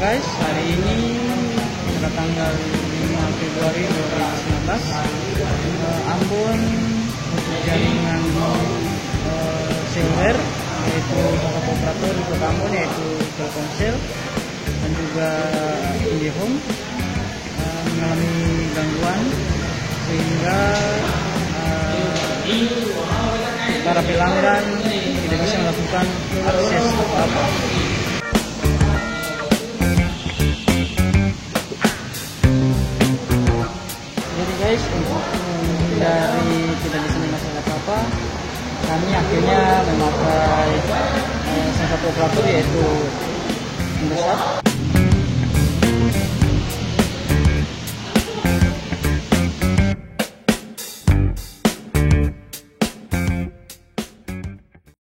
guys, hari ini pada tanggal 5 Februari 2019 Ambon untuk jaringan seluler yaitu salah satu operator di Kota Ambon yaitu Telkomsel dan juga IndiHome mengalami gangguan sehingga para pelanggan tidak bisa melakukan akses apa-apa. Jadi guys, untuk dari tidak bisa melakukan apa-apa, kami akhirnya memakai salah satu operator yaitu Indosat.